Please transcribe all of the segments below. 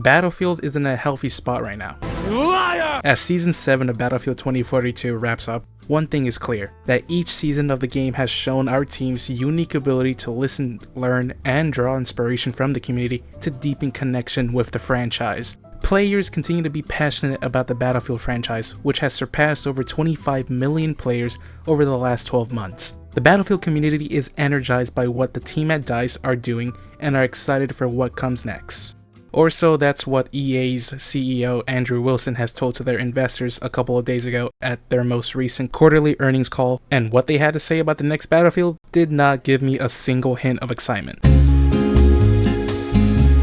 Battlefield is in a healthy spot right now. Liar! As Season 7 of Battlefield 2042 wraps up, one thing is clear, that each season of the game has shown our team's unique ability to listen, learn, and draw inspiration from the community to deepen connection with the franchise. Players continue to be passionate about the Battlefield franchise, which has surpassed over 25 million players over the last 12 months. The Battlefield community is energized by what the team at DICE are doing and are excited for what comes next. Or so that's what EA's CEO Andrew Wilson has told to their investors a couple of days ago at their most recent quarterly earnings call, and what they had to say about the next Battlefield did not give me a single hint of excitement.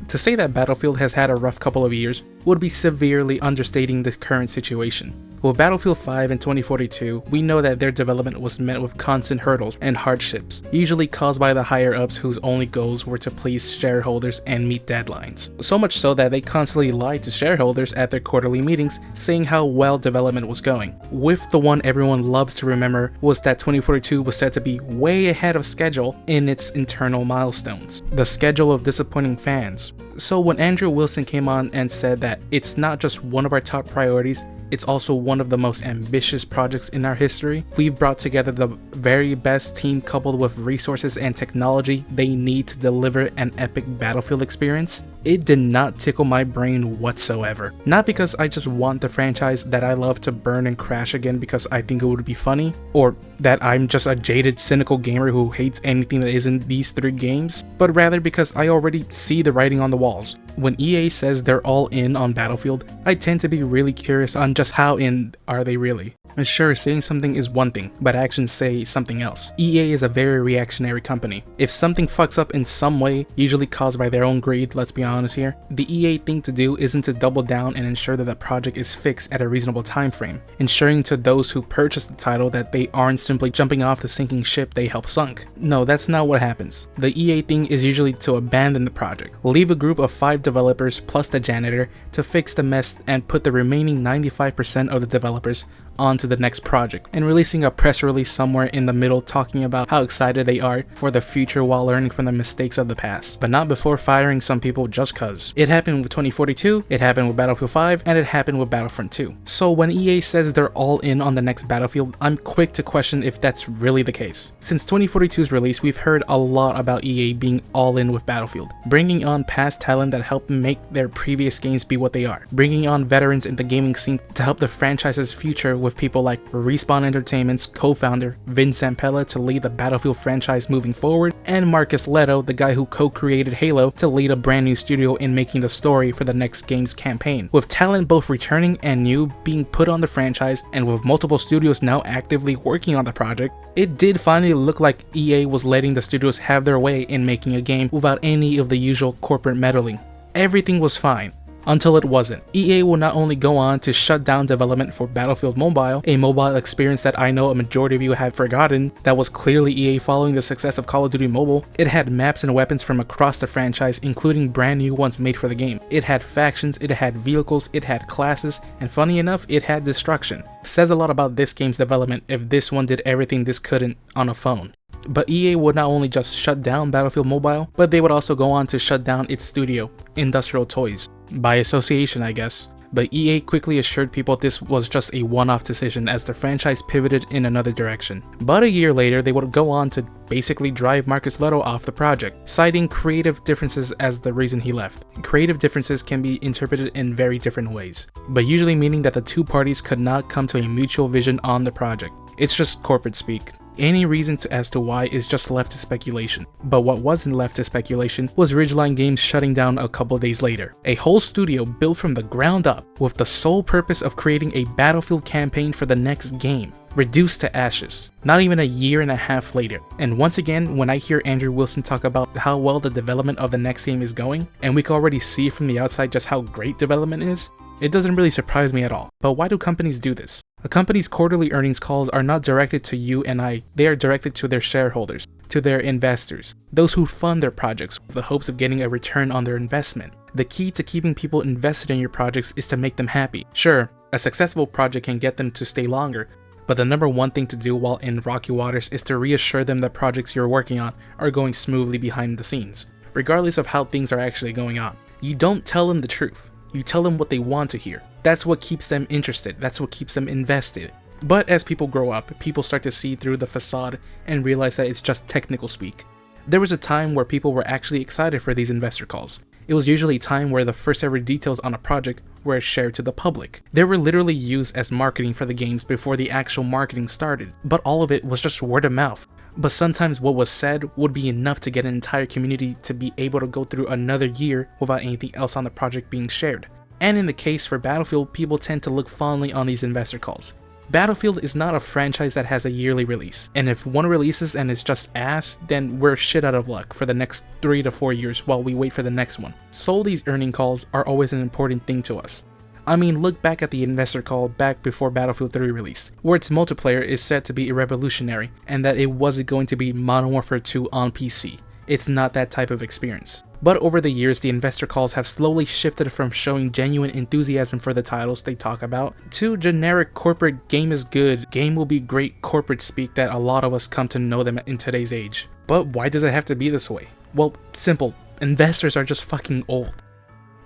To say that Battlefield has had a rough couple of years would be severely understating the current situation. With Battlefield 5 in 2042, we know that their development was met with constant hurdles and hardships, usually caused by the higher-ups whose only goals were to please shareholders and meet deadlines. So much so that they constantly lied to shareholders at their quarterly meetings, saying how well development was going. With the one everyone loves to remember was that 2042 was said to be way ahead of schedule in its internal milestones, the schedule of disappointing fans. So when Andrew Wilson came on and said that it's not just one of our top priorities, it's also one of the most ambitious projects in our history, we've brought together the very best team coupled with resources and technology they need to deliver an epic Battlefield experience, it did not tickle my brain whatsoever. Not because I just want the franchise that I love to burn and crash again because I think it would be funny, or that I'm just a jaded, cynical gamer who hates anything that isn't these three games, but rather because I already see the writing on the walls. When EA says they're all in on Battlefield, I tend to be really curious on just how in are they really. And sure, saying something is one thing, but actions say something else. EA is a very reactionary company. If something fucks up in some way, usually caused by their own greed, let's be honest here, the EA thing to do isn't to double down and ensure that the project is fixed at a reasonable time frame, ensuring to those who purchased the title that they aren't simply jumping off the sinking ship they helped sunk. No, that's not what happens. The EA thing is usually to abandon the project, leave a group of 5 developers plus the janitor to fix the mess and put the remaining 95% of the developers onto the next project, and releasing a press release somewhere in the middle talking about how excited they are for the future while learning from the mistakes of the past, but not before firing some people just cuz. It happened with 2042, it happened with Battlefield 5, and it happened with Battlefront 2. So when EA says they're all in on the next Battlefield, I'm quick to question if that's really the case. Since 2042's release, we've heard a lot about EA being all in with Battlefield, bringing on past talent that helped make their previous games be what they are, bringing on veterans in the gaming scene to help the franchise's future with people like Respawn Entertainment's co-founder Vince Zampella to lead the Battlefield franchise moving forward, and Marcus Leto, the guy who co-created Halo, to lead a brand new studio in making the story for the next game's campaign. With talent both returning and new being put on the franchise, and with multiple studios now actively working on the project, it did finally look like EA was letting the studios have their way in making a game without any of the usual corporate meddling. Everything was fine. Until it wasn't. EA will not only go on to shut down development for Battlefield Mobile, a mobile experience that I know a majority of you have forgotten, that was clearly EA following the success of Call of Duty Mobile. It had maps and weapons from across the franchise, including brand new ones made for the game. It had factions, it had vehicles, it had classes, and funny enough, it had destruction. Says a lot about this game's development if this one did everything this couldn't on a phone. But EA would not only just shut down Battlefield Mobile, but they would also go on to shut down its studio, Industrial Toys. By association, I guess. But EA quickly assured people this was just a one-off decision as the franchise pivoted in another direction. But a year later, they would go on to basically drive Marcus Leto off the project, citing creative differences as the reason he left. Creative differences can be interpreted in very different ways, but usually meaning that the two parties could not come to a mutual vision on the project. It's just corporate speak. Any reason as to why is just left to speculation. But what wasn't left to speculation was Ridgeline Games shutting down a couple days later. A whole studio built from the ground up with the sole purpose of creating a Battlefield campaign for the next game, reduced to ashes, not even a year and a half later. And once again, when I hear Andrew Wilson talk about how well the development of the next game is going, and we can already see from the outside just how great development is, it doesn't really surprise me at all. But why do companies do this? A company's quarterly earnings calls are not directed to you and I, they are directed to their shareholders, to their investors, those who fund their projects with the hopes of getting a return on their investment. The key to keeping people invested in your projects is to make them happy. Sure, a successful project can get them to stay longer, but the number one thing to do while in rocky waters is to reassure them that projects you're working on are going smoothly behind the scenes, regardless of how things are actually going on. You don't tell them the truth. You tell them what they want to hear. That's what keeps them interested. That's what keeps them invested. But as people grow up, people start to see through the facade and realize that it's just technical speak. There was a time where people were actually excited for these investor calls. It was usually a time where the first ever details on a project were shared to the public. They were literally used as marketing for the games before the actual marketing started, but all of it was just word of mouth. But sometimes what was said would be enough to get an entire community to be able to go through another year without anything else on the project being shared. And in the case for Battlefield, people tend to look fondly on these investor calls. Battlefield is not a franchise that has a yearly release, and if one releases and it's just ass, then we're shit out of luck for the next 3 to 4 years while we wait for the next one. So these earning calls are always an important thing to us. I mean, look back at the investor call back before Battlefield 3 released, where its multiplayer is said to be revolutionary, and that it wasn't going to be Modern Warfare 2 on PC. It's not that type of experience. But over the years, the investor calls have slowly shifted from showing genuine enthusiasm for the titles they talk about, to generic corporate game is good, game will be great corporate speak that a lot of us come to know them in today's age. But why does it have to be this way? Well, simple, investors are just fucking old.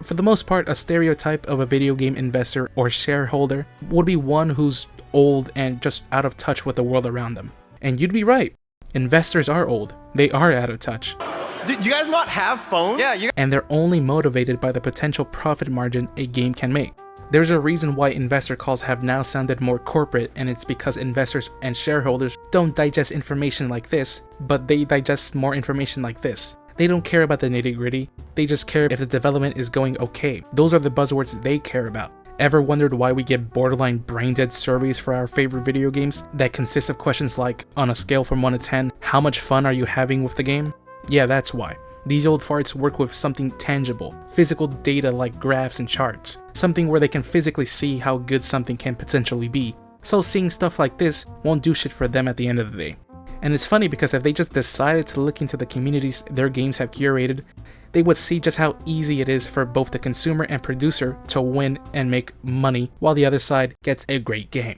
For the most part, a stereotype of a video game investor or shareholder would be one who's old and just out of touch with the world around them. And you'd be right. Investors are old. They are out of touch. Do you guys not have phones? Yeah, and they're only motivated by the potential profit margin a game can make. There's a reason why investor calls have now sounded more corporate, and it's because investors and shareholders don't digest information like this, but they digest more information like this. They don't care about the nitty-gritty, they just care if the development is going okay. Those are the buzzwords they care about. Ever wondered why we get borderline brain-dead surveys for our favorite video games that consist of questions like, on a scale from 1 to 10, how much fun are you having with the game? Yeah, that's why. These old farts work with something tangible, physical data like graphs and charts, something where they can physically see how good something can potentially be. So seeing stuff like this won't do shit for them at the end of the day. And it's funny because if they just decided to look into the communities their games have curated, they would see just how easy it is for both the consumer and producer to win and make money while the other side gets a great game.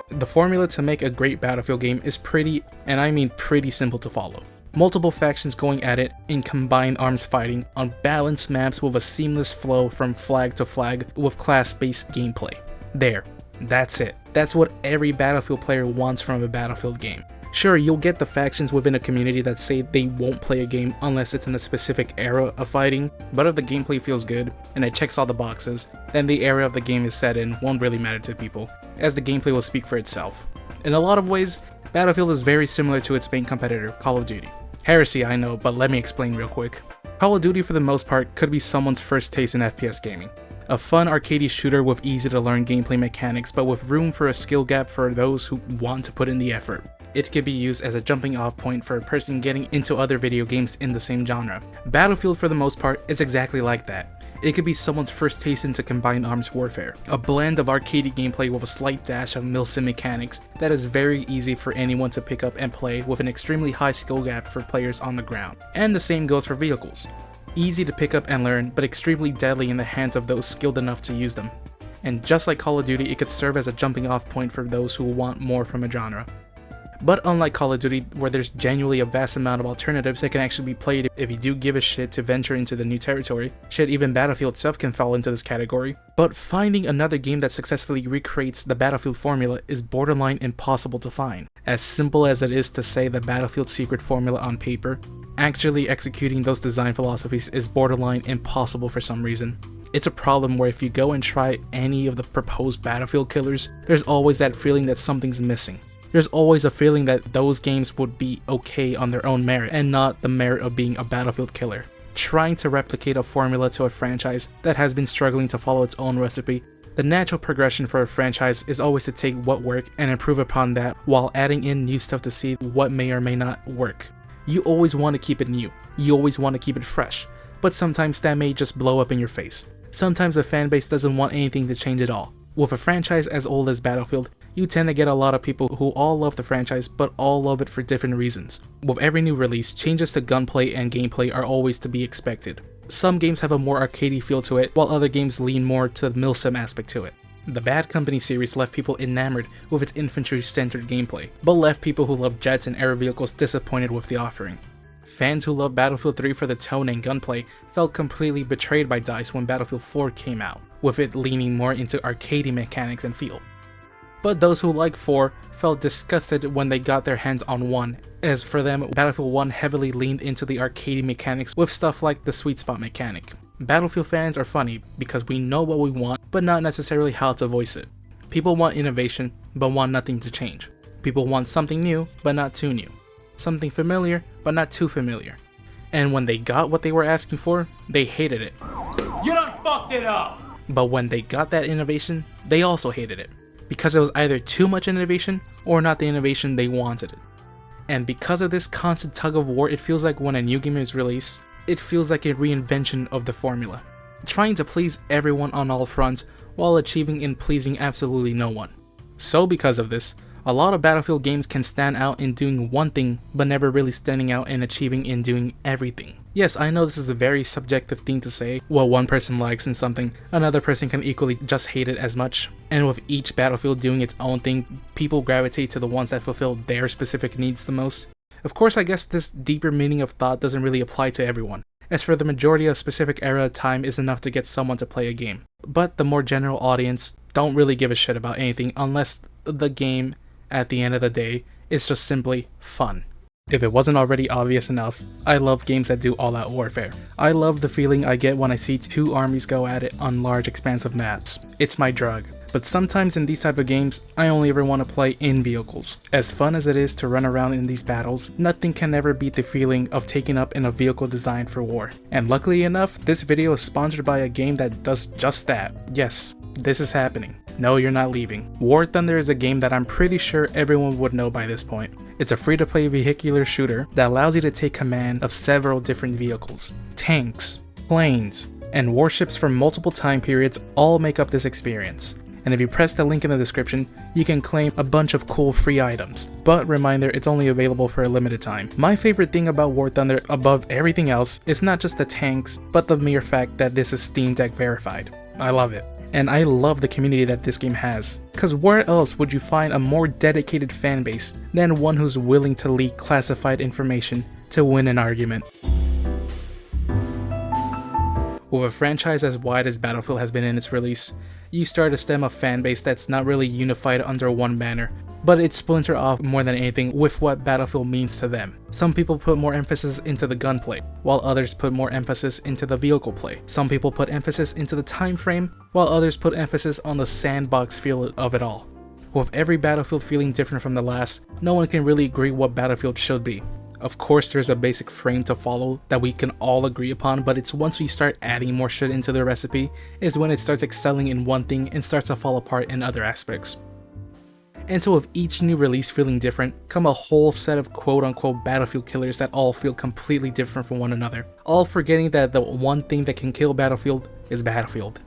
The formula to make a great Battlefield game is pretty, and I mean pretty simple to follow. Multiple factions going at it in combined arms fighting on balanced maps with a seamless flow from flag to flag with class-based gameplay. There, that's it. That's what every Battlefield player wants from a Battlefield game. Sure, you'll get the factions within a community that say they won't play a game unless it's in a specific era of fighting, but if the gameplay feels good and it checks all the boxes, then the era of the game is set in won't really matter to people, as the gameplay will speak for itself. In a lot of ways, Battlefield is very similar to its main competitor, Call of Duty. Heresy, I know, but let me explain real quick. Call of Duty for the most part could be someone's first taste in FPS gaming. A fun arcadey shooter with easy to learn gameplay mechanics but with room for a skill gap for those who want to put in the effort. It could be used as a jumping off point for a person getting into other video games in the same genre. Battlefield for the most part is exactly like that. It could be someone's first taste into combined arms warfare, a blend of arcadey gameplay with a slight dash of milsim mechanics that is very easy for anyone to pick up and play with an extremely high skill gap for players on the ground. And the same goes for vehicles. Easy to pick up and learn, but extremely deadly in the hands of those skilled enough to use them. And just like Call of Duty, it could serve as a jumping off point for those who want more from a genre. But unlike Call of Duty, where there's genuinely a vast amount of alternatives that can actually be played if you do give a shit to venture into the new territory, shit, even Battlefield itself can fall into this category. But finding another game that successfully recreates the Battlefield formula is borderline impossible to find. As simple as it is to say the Battlefield secret formula on paper, actually executing those design philosophies is borderline impossible for some reason. It's a problem where if you go and try any of the proposed Battlefield killers, there's always that feeling that something's missing. There's always a feeling that those games would be okay on their own merit and not the merit of being a Battlefield killer. Trying to replicate a formula to a franchise that has been struggling to follow its own recipe, the natural progression for a franchise is always to take what worked and improve upon that while adding in new stuff to see what may or may not work. You always want to keep it new, you always want to keep it fresh, but sometimes that may just blow up in your face. Sometimes the fanbase doesn't want anything to change at all. With a franchise as old as Battlefield, you tend to get a lot of people who all love the franchise but all love it for different reasons. With every new release, changes to gunplay and gameplay are always to be expected. Some games have a more arcadey feel to it, while other games lean more to the milsim aspect to it. The Bad Company series left people enamored with its infantry-centered gameplay, but left people who love jets and air vehicles disappointed with the offering. Fans who love Battlefield 3 for the tone and gunplay felt completely betrayed by DICE when Battlefield 4 came out, with it leaning more into arcadey mechanics and feel. But those who like 4 felt disgusted when they got their hands on 1, as for them, Battlefield 1 heavily leaned into the arcadey mechanics with stuff like the sweet spot mechanic. Battlefield fans are funny because we know what we want, but not necessarily how to voice it. People want innovation, but want nothing to change. People want something new, but not too new. Something familiar, but not too familiar. And when they got what they were asking for, they hated it. You done fucked it up! But when they got that innovation, they also hated it. Because it was either too much innovation, or not the innovation they wanted it. And because of this constant tug of war, it feels like when a new game is released, it feels like a reinvention of the formula. Trying to please everyone on all fronts, while achieving in pleasing absolutely no one. So because of this, a lot of Battlefield games can stand out in doing one thing, but never really standing out and achieving in doing everything. Yes, I know this is a very subjective thing to say. What one person likes in something, another person can equally just hate it as much. And with each Battlefield doing its own thing, people gravitate to the ones that fulfill their specific needs the most. Of course, I guess this deeper meaning of thought doesn't really apply to everyone, as for the majority a specific era of time is enough to get someone to play a game. But the more general audience don't really give a shit about anything unless the game, at the end of the day, is just simply fun. If it wasn't already obvious enough, I love games that do all-out warfare. I love the feeling I get when I see two armies go at it on large expansive maps. It's my drug. But sometimes in these type of games, I only ever want to play in vehicles. As fun as it is to run around in these battles, nothing can ever beat the feeling of taking up in a vehicle designed for war. And luckily enough, this video is sponsored by a game that does just that. Yes, this is happening. No, you're not leaving. War Thunder is a game that I'm pretty sure everyone would know by this point. It's a free-to-play vehicular shooter that allows you to take command of several different vehicles, tanks, planes, and warships from multiple time periods all make up this experience. And if you press the link in the description, you can claim a bunch of cool free items. But reminder, it's only available for a limited time. My favorite thing about War Thunder above everything else is not just the tanks, but the mere fact that this is Steam Deck verified. I love it. And I love the community that this game has. Cause where else would you find a more dedicated fan base than one who's willing to leak classified information to win an argument? With a franchise as wide as Battlefield has been in its release, you start to stem a fan base that's not really unified under one banner, but it splinter off more than anything with what Battlefield means to them. Some people put more emphasis into the gunplay, while others put more emphasis into the vehicle play. Some people put emphasis into the time frame, while others put emphasis on the sandbox feel of it all. With every Battlefield feeling different from the last, no one can really agree what Battlefield should be. Of course, there's a basic frame to follow that we can all agree upon, but it's once we start adding more shit into the recipe is when it starts excelling in one thing and starts to fall apart in other aspects. And so with each new release feeling different, come a whole set of quote-unquote Battlefield killers that all feel completely different from one another, all forgetting that the one thing that can kill Battlefield is Battlefield.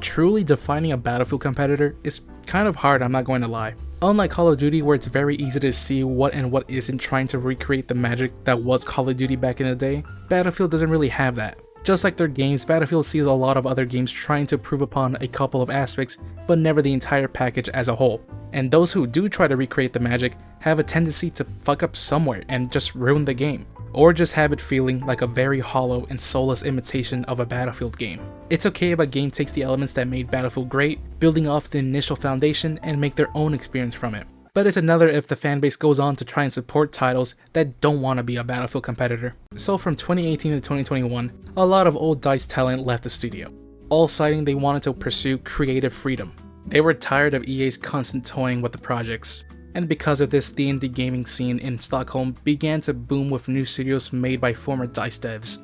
Truly defining a Battlefield competitor is kind of hard, I'm not going to lie. Unlike Call of Duty, where it's very easy to see what and what isn't trying to recreate the magic that was Call of Duty back in the day, Battlefield doesn't really have that. Just like their games, Battlefield sees a lot of other games trying to prove upon a couple of aspects, but never the entire package as a whole. And those who do try to recreate the magic have a tendency to fuck up somewhere and just ruin the game, or just have it feeling like a very hollow and soulless imitation of a Battlefield game. It's okay if a game takes the elements that made Battlefield great, building off the initial foundation, and make their own experience from it. But it's another if the fanbase goes on to try and support titles that don't want to be a Battlefield competitor. So from 2018 to 2021, a lot of old DICE talent left the studio, all citing they wanted to pursue creative freedom. They were tired of EA's constant toying with the projects. And because of this, the indie gaming scene in Stockholm began to boom with new studios made by former DICE devs.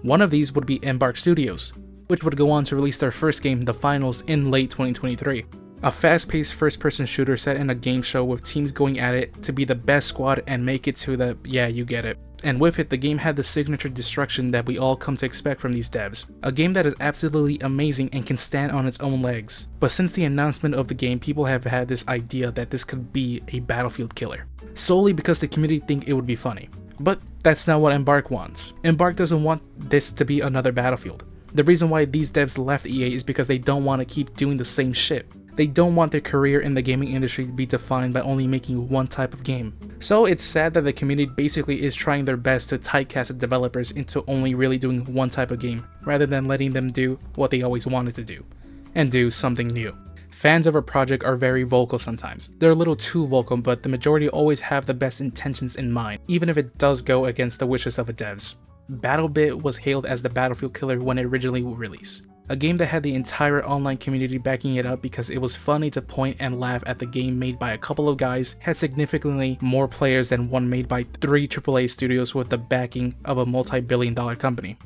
One of these would be Embark Studios, which would go on to release their first game, The Finals, in late 2023. A fast-paced first-person shooter set in a game show with teams going at it to be the best squad and make it to the, yeah, you get it. And with it, the game had the signature destruction that we all come to expect from these devs. A game that is absolutely amazing and can stand on its own legs. But since the announcement of the game, people have had this idea that this could be a Battlefield killer, solely because the community think it would be funny. But that's not what Embark wants. Embark doesn't want this to be another Battlefield. The reason why these devs left EA is because they don't want to keep doing the same shit. They don't want their career in the gaming industry to be defined by only making one type of game. So it's sad that the community basically is trying their best to typecast the developers into only really doing one type of game, rather than letting them do what they always wanted to do, and do something new. Fans of a project are very vocal sometimes. They're a little too vocal, but the majority always have the best intentions in mind, even if it does go against the wishes of the devs. BattleBit was hailed as the Battlefield killer when it originally released. A game that had the entire online community backing it up because it was funny to point and laugh at the game made by a couple of guys, had significantly more players than one made by 3 AAA studios with the backing of a multi-billion-dollar company.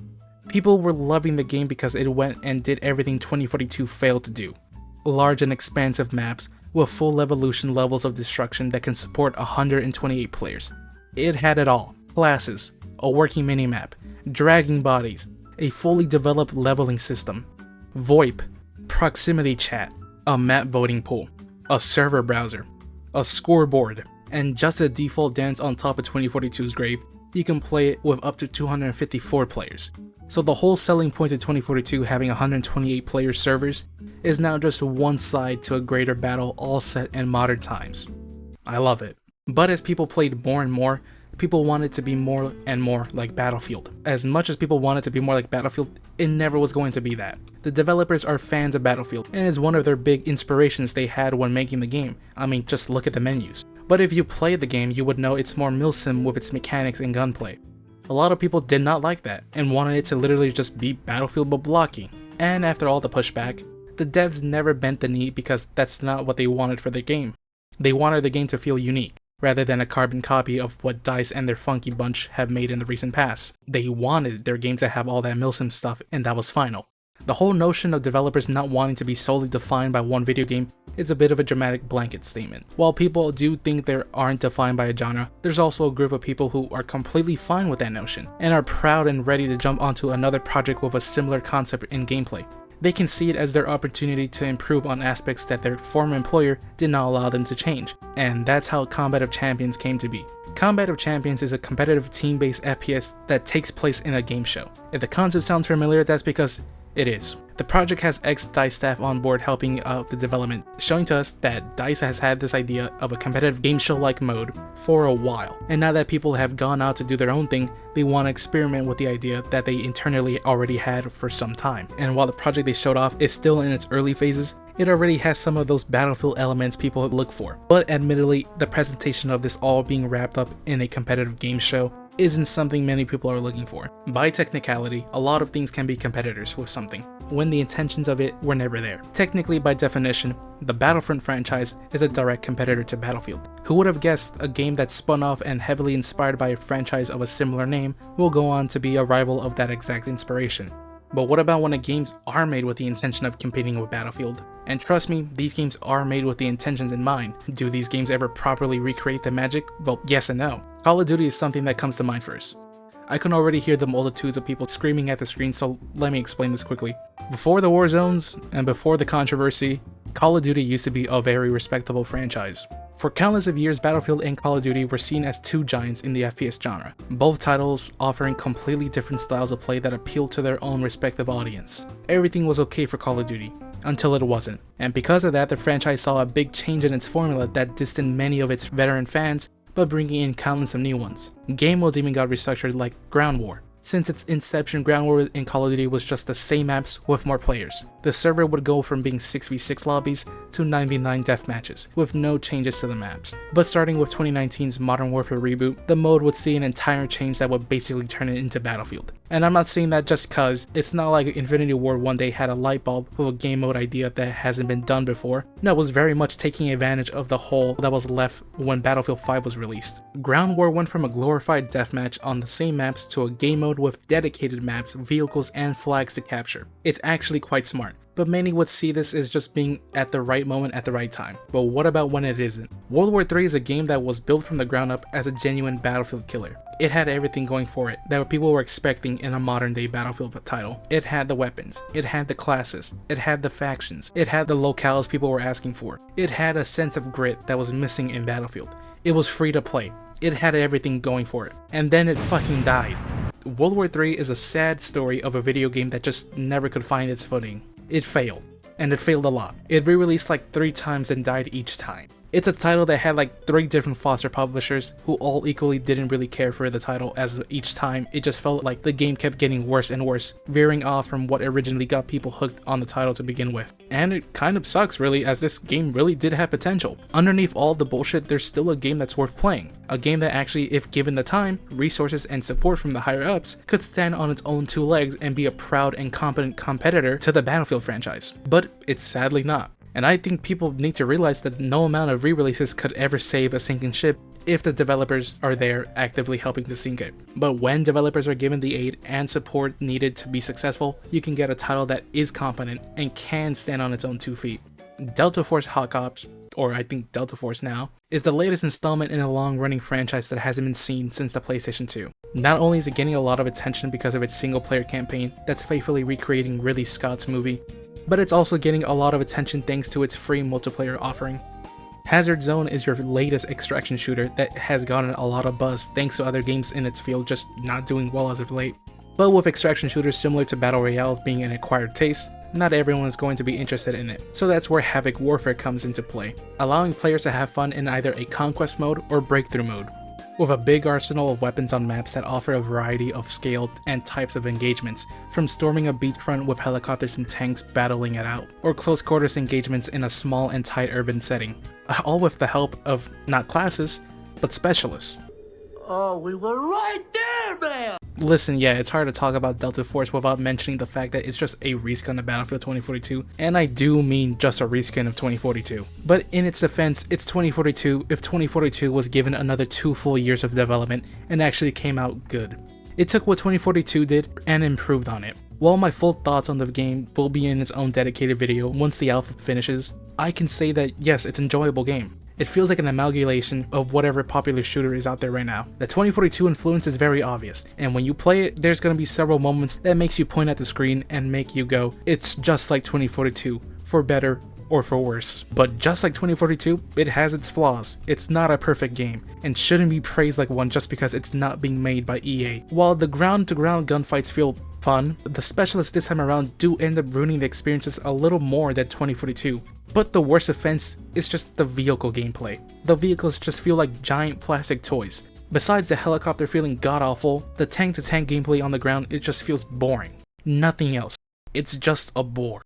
People were loving the game because it went and did everything 2042 failed to do. Large and expansive maps with full evolution levels of destruction that can support 128 players. It had it all: classes, a working minimap, dragging bodies, a fully developed leveling system, VoIP, proximity chat, a map voting pool, a server browser, a scoreboard, and just a default dance on top of 2042's grave. You can play it with up to 254 players. So the whole selling point of 2042 having 128 player servers is now just one side to a greater battle all set in modern times. I love it. But as people played more and more, people wanted to be more and more like Battlefield. As much as people wanted to be more like Battlefield, it never was going to be that. The developers are fans of Battlefield, and is one of their big inspirations they had when making the game. I mean, just look at the menus. But if you play the game, you would know it's more milsim with its mechanics and gunplay. A lot of people did not like that, and wanted it to literally just be Battlefield but blocky. And after all the pushback, the devs never bent the knee because that's not what they wanted for their game. They wanted the game to feel unique, rather than a carbon copy of what DICE and their funky bunch have made in the recent past. They wanted their game to have all that milsim stuff, and that was final. The whole notion of developers not wanting to be solely defined by one video game is a bit of a dramatic blanket statement. While people do think they aren't defined by a genre, there's also a group of people who are completely fine with that notion, and are proud and ready to jump onto another project with a similar concept in gameplay. They can see it as their opportunity to improve on aspects that their former employer did not allow them to change, and that's how Combat of Champions came to be. Combat of Champions is a competitive team-based FPS that takes place in a game show. If the concept sounds familiar, that's because it is. The project has ex-DICE staff on board helping out the development, showing to us that DICE has had this idea of a competitive game show-like mode for a while, and now that people have gone out to do their own thing, they want to experiment with the idea that they internally already had for some time. And while the project they showed off is still in its early phases, it already has some of those Battlefield elements people look for. But admittedly, the presentation of this all being wrapped up in a competitive game show isn't something many people are looking for. By technicality, a lot of things can be competitors with something, when the intentions of it were never there. Technically, by definition, the Battlefront franchise is a direct competitor to Battlefield. Who would have guessed a game that spun off and heavily inspired by a franchise of a similar name will go on to be a rival of that exact inspiration? But what about when the games are made with the intention of competing with Battlefield? And trust me, these games are made with the intentions in mind. Do these games ever properly recreate the magic? Well, yes and no. Call of Duty is something that comes to mind first. I can already hear the multitudes of people screaming at the screen, so let me explain this quickly. Before the war zones, and before the controversy, Call of Duty used to be a very respectable franchise. For countless of years, Battlefield and Call of Duty were seen as two giants in the FPS genre, both titles offering completely different styles of play that appealed to their own respective audience. Everything was okay for Call of Duty, until it wasn't, and because of that, the franchise saw a big change in its formula that distanced many of its veteran fans, but bringing in countless of new ones. Game modes even got restructured like Ground War. Since its inception, Ground War in Call of Duty was just the same maps with more players. The server would go from being 6v6 lobbies to 9v9 deathmatches, with no changes to the maps. But starting with 2019's Modern Warfare reboot, the mode would see an entire change that would basically turn it into Battlefield. And I'm not saying that just cause, it's not like Infinity Ward one day had a light bulb with a game mode idea that hasn't been done before. No, it was very much taking advantage of the hole that was left when Battlefield 5 was released. Ground War went from a glorified deathmatch on the same maps to a game mode with dedicated maps, vehicles, and flags to capture. It's actually quite smart, but many would see this as just being at the right moment at the right time. But what about when it isn't? World War III is a game that was built from the ground up as a genuine Battlefield killer. It had everything going for it that people were expecting in a modern day Battlefield title. It had the weapons, it had the classes, it had the factions, it had the locales people were asking for. It had a sense of grit that was missing in Battlefield. It was free to play. It had everything going for it. And then it fucking died. World War III is a sad story of a video game that just never could find its footing. It failed. and it failed a lot. It re-released like 3 times and died each time. It's a title that had like 3 different foster publishers who all equally didn't really care for the title, as each time it just felt like the game kept getting worse and worse, veering off from what originally got people hooked on the title to begin with. And it kind of sucks really, as this game really did have potential. Underneath all the bullshit, there's still a game that's worth playing. A game that actually, if given the time, resources, and support from the higher ups, could stand on its own 2 legs and be a proud and competent competitor to the Battlefield franchise. But it's sadly not. And I think people need to realize that no amount of re-releases could ever save a sinking ship if the developers are there actively helping to sink it. But when developers are given the aid and support needed to be successful, you can get a title that is competent and can stand on its own 2 feet. Delta Force Hot Ops, or I think Delta Force now, is the latest installment in a long-running franchise that hasn't been seen since the PlayStation 2. Not only is it getting a lot of attention because of its single-player campaign that's faithfully recreating Ridley Scott's movie, but it's also getting a lot of attention thanks to its free multiplayer offering. Hazard Zone is your latest extraction shooter that has gotten a lot of buzz thanks to other games in its field just not doing well as of late. But with extraction shooters similar to Battle Royales being an acquired taste, not everyone is going to be interested in it, so that's where Havoc Warfare comes into play, allowing players to have fun in either a conquest mode or breakthrough mode. With a big arsenal of weapons on maps that offer a variety of scale and types of engagements, from storming a beachfront with helicopters and tanks battling it out, or close quarters engagements in a small and tight urban setting, all with the help of not classes, but specialists. Oh, we were right there, man! Listen, yeah, it's hard to talk about Delta Force without mentioning the fact that it's just a reskin of Battlefield 2042, and I do mean just a reskin of 2042. But in its defense, it's 2042 if 2042 was given another 2 full years of development and actually came out good. It took what 2042 did and improved on it. While my full thoughts on the game will be in its own dedicated video once the alpha finishes, I can say that yes, it's an enjoyable game. It feels like an amalgamation of whatever popular shooter is out there right now. The 2042 influence is very obvious, and when you play it, there's going to be several moments that makes you point at the screen and make you go, it's just like 2042, for better or for worse. But just like 2042, it has its flaws. It's not a perfect game, and shouldn't be praised like one just because it's not being made by EA. While the ground-to-ground gunfights feel fun, the specialists this time around do end up ruining the experiences a little more than 2042. But the worst offense is just the vehicle gameplay. The vehicles just feel like giant plastic toys. Besides the helicopter feeling god-awful, the tank-to-tank gameplay on the ground, it just feels boring. Nothing else. It's just a bore.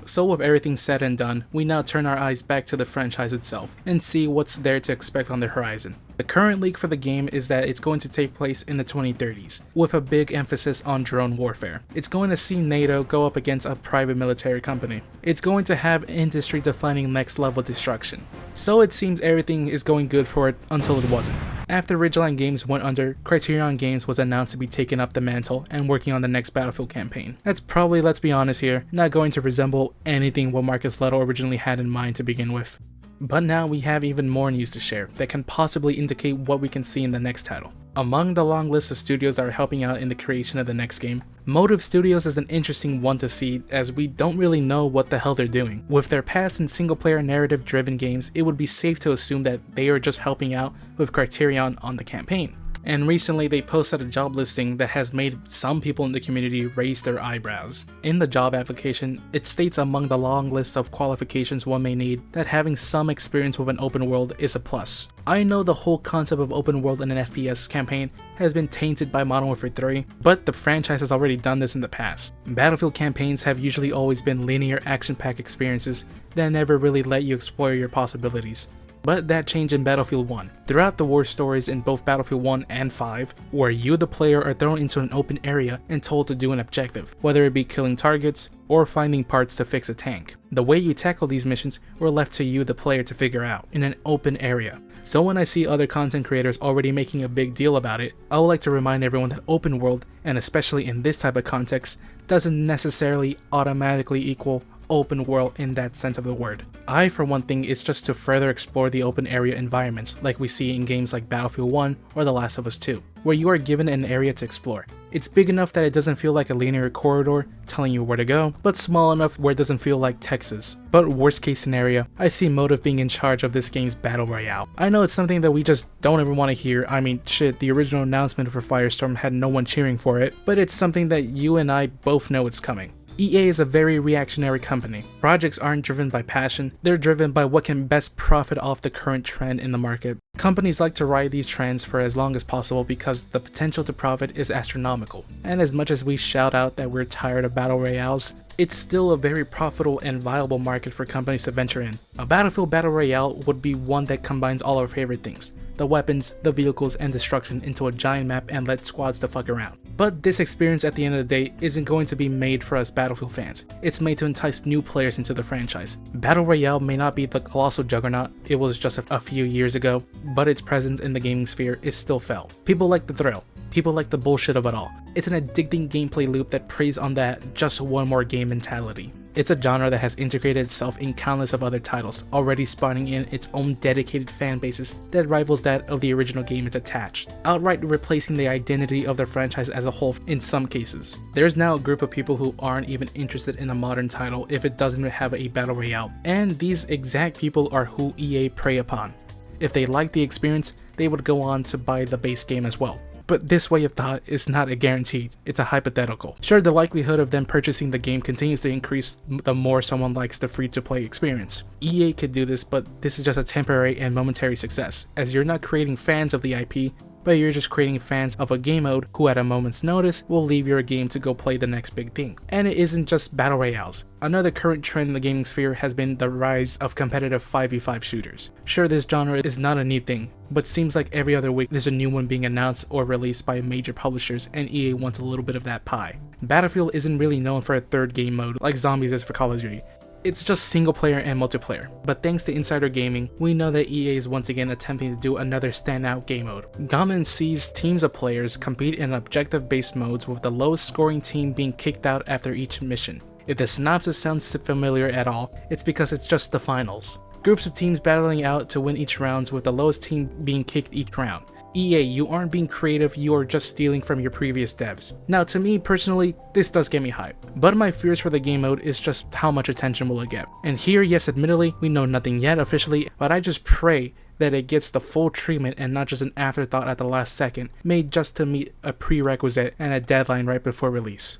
So with everything said and done, we now turn our eyes back to the franchise itself and see what's there to expect on the horizon. The current leak for the game is that it's going to take place in the 2030s, with a big emphasis on drone warfare. It's going to see NATO go up against a private military company. It's going to have industry-defining next-level destruction. So it seems everything is going good for it until it wasn't. After Ridgeline Games went under, Criterion Games was announced to be taking up the mantle and working on the next Battlefield campaign. That's probably, let's be honest here, not going to resemble anything what Marcus Leto originally had in mind to begin with. But now we have even more news to share that can possibly indicate what we can see in the next title. Among the long list of studios that are helping out in the creation of the next game, Motive Studios is an interesting one to see, as we don't really know what the hell they're doing. With their past in single-player narrative-driven games, it would be safe to assume that they are just helping out with Criterion on the campaign. And recently they posted a job listing that has made some people in the community raise their eyebrows. In the job application, it states among the long list of qualifications one may need that having some experience with an open world is a plus. I know the whole concept of open world in an FPS campaign has been tainted by Modern Warfare 3, but the franchise has already done this in the past. Battlefield campaigns have usually always been linear action-packed experiences that never really let you explore your possibilities. But that changed in Battlefield 1. Throughout the war stories in both Battlefield 1 and 5, where you the player are thrown into an open area and told to do an objective, whether it be killing targets or finding parts to fix a tank. The way you tackle these missions were left to you the player to figure out in an open area. So when I see other content creators already making a big deal about it, I would like to remind everyone that open world, and especially in this type of context, doesn't necessarily automatically equal open world in that sense of the word. I, for one thing, is just to further explore the open area environments like we see in games like Battlefield 1 or The Last of Us 2, where you are given an area to explore. It's big enough that it doesn't feel like a linear corridor telling you where to go, but small enough where it doesn't feel like Texas. But worst case scenario, I see Motive being in charge of this game's Battle Royale. I know it's something that we just don't ever want to hear. I mean, shit, the original announcement for Firestorm had no one cheering for it, but it's something that you and I both know it's coming. EA is a very reactionary company. Projects aren't driven by passion, they're driven by what can best profit off the current trend in the market. Companies like to ride these trends for as long as possible because the potential to profit is astronomical. And as much as we shout out that we're tired of battle royales, it's still a very profitable and viable market for companies to venture in. A Battlefield Battle Royale would be one that combines all our favorite things: the weapons, the vehicles, and destruction into a giant map and let squads to fuck around. But this experience at the end of the day isn't going to be made for us Battlefield fans. It's made to entice new players into the franchise. Battle Royale may not be the colossal juggernaut it was just a few years ago, but its presence in the gaming sphere is still felt. People like the thrill. People like the bullshit of it all. It's an addicting gameplay loop that preys on that just one more game mentality. It's a genre that has integrated itself in countless of other titles, already spawning in its own dedicated fan bases that rivals that of the original game it's attached, outright replacing the identity of the franchise as a whole in some cases. There's now a group of people who aren't even interested in a modern title if it doesn't have a battle royale, and these exact people are who EA prey upon. If they like the experience, they would go on to buy the base game as well. But this way of thought is not a guaranteed, it's a hypothetical. Sure, the likelihood of them purchasing the game continues to increase the more someone likes the free-to-play experience. EA could do this, but this is just a temporary and momentary success, as you're not creating fans of the IP, but you're just creating fans of a game mode who at a moment's notice will leave your game to go play the next big thing. And it isn't just battle royales. Another current trend in the gaming sphere has been the rise of competitive 5v5 shooters. Sure, this genre is not a new thing, but seems like every other week there's a new one being announced or released by major publishers, and EA wants a little bit of that pie. Battlefield isn't really known for a third game mode like Zombies is for Call of Duty. It's just single player and multiplayer, but thanks to insider gaming, we know that EA is once again attempting to do another standout game mode. Gauntlet sees teams of players compete in objective-based modes with the lowest scoring team being kicked out after each mission. If the synopsis sounds familiar at all, it's because it's just the finals. Groups of teams battling out to win each round with the lowest team being kicked each round. EA, you aren't being creative, you are just stealing from your previous devs. Now to me personally, this does get me hype, but my fears for the game mode is just how much attention will it get. And here, yes, admittedly, we know nothing yet officially, but I just pray that it gets the full treatment and not just an afterthought at the last second, made just to meet a prerequisite and a deadline right before release.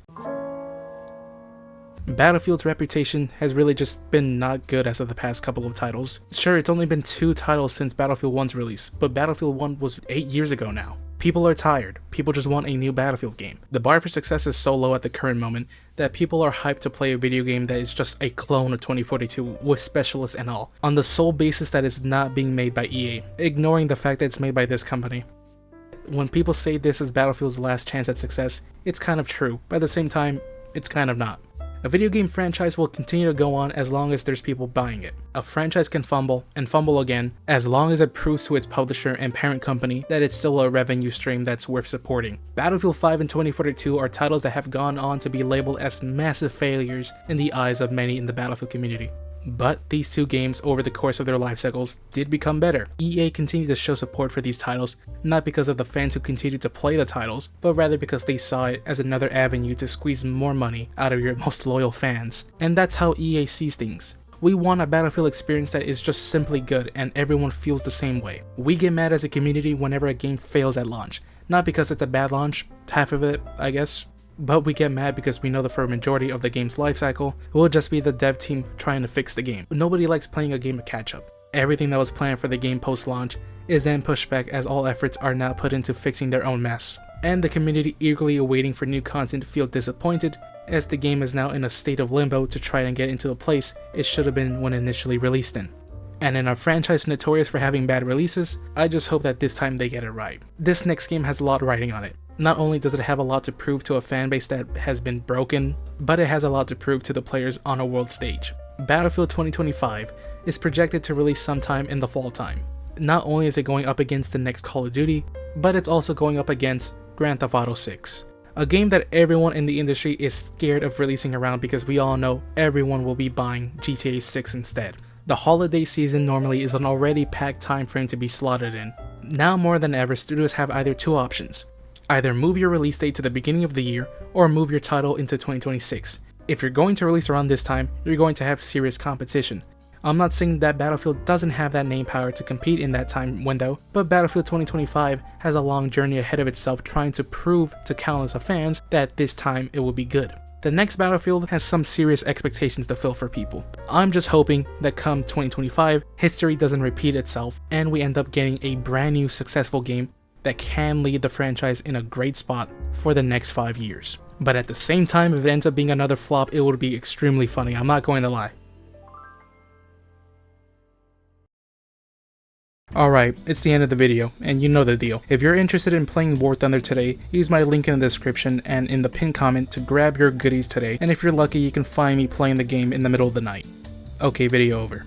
Battlefield's reputation has really just been not good as of the past couple of titles. Sure, it's only been 2 titles since Battlefield 1's release, but Battlefield 1 was 8 years ago now. People are tired. People just want a new Battlefield game. The bar for success is so low at the current moment that people are hyped to play a video game that is just a clone of 2042 with specialists and all, on the sole basis that it's not being made by EA, ignoring the fact that it's made by this company. When people say this is Battlefield's last chance at success, it's kind of true, but at the same time, it's kind of not. A video game franchise will continue to go on as long as there's people buying it. A franchise can fumble and fumble again as long as it proves to its publisher and parent company that it's still a revenue stream that's worth supporting. Battlefield 5 and 2042 are titles that have gone on to be labeled as massive failures in the eyes of many in the Battlefield community. But these 2 games over the course of their life cycles did become better. EA continued to show support for these titles, not because of the fans who continued to play the titles, but rather because they saw it as another avenue to squeeze more money out of your most loyal fans. And that's how EA sees things. We want a Battlefield experience that is just simply good and everyone feels the same way. We get mad as a community whenever a game fails at launch. Not because it's a bad launch, half of it, I guess. But we get mad because we know that for a majority of the game's lifecycle, it will just be the dev team trying to fix the game. Nobody likes playing a game of catch-up. Everything that was planned for the game post-launch is then pushed back as all efforts are now put into fixing their own mess. And the community eagerly awaiting for new content feel disappointed as the game is now in a state of limbo to try and get into the place it should have been when initially released in. And in a franchise notorious for having bad releases, I just hope that this time they get it right. This next game has a lot riding on it. Not only does it have a lot to prove to a fanbase that has been broken, but it has a lot to prove to the players on a world stage. Battlefield 2025 is projected to release sometime in the fall time. Not only is it going up against the next Call of Duty, but it's also going up against Grand Theft Auto 6. A game that everyone in the industry is scared of releasing around because we all know everyone will be buying GTA 6 instead. The holiday season normally is an already packed time frame to be slotted in. Now more than ever, studios have either 2 options. Either move your release date to the beginning of the year, or move your title into 2026. If you're going to release around this time, you're going to have serious competition. I'm not saying that Battlefield doesn't have that name power to compete in that time window, but Battlefield 2025 has a long journey ahead of itself trying to prove to countless of fans that this time it will be good. The next Battlefield has some serious expectations to fill for people. I'm just hoping that come 2025, history doesn't repeat itself and we end up getting a brand new successful game that can lead the franchise in a great spot for the next 5 years. But at the same time, if it ends up being another flop, it would be extremely funny, I'm not going to lie. Alright, it's the end of the video, and you know the deal. If you're interested in playing War Thunder today, use my link in the description and in the pinned comment to grab your goodies today, and if you're lucky you can find me playing the game in the middle of the night. Okay, video over.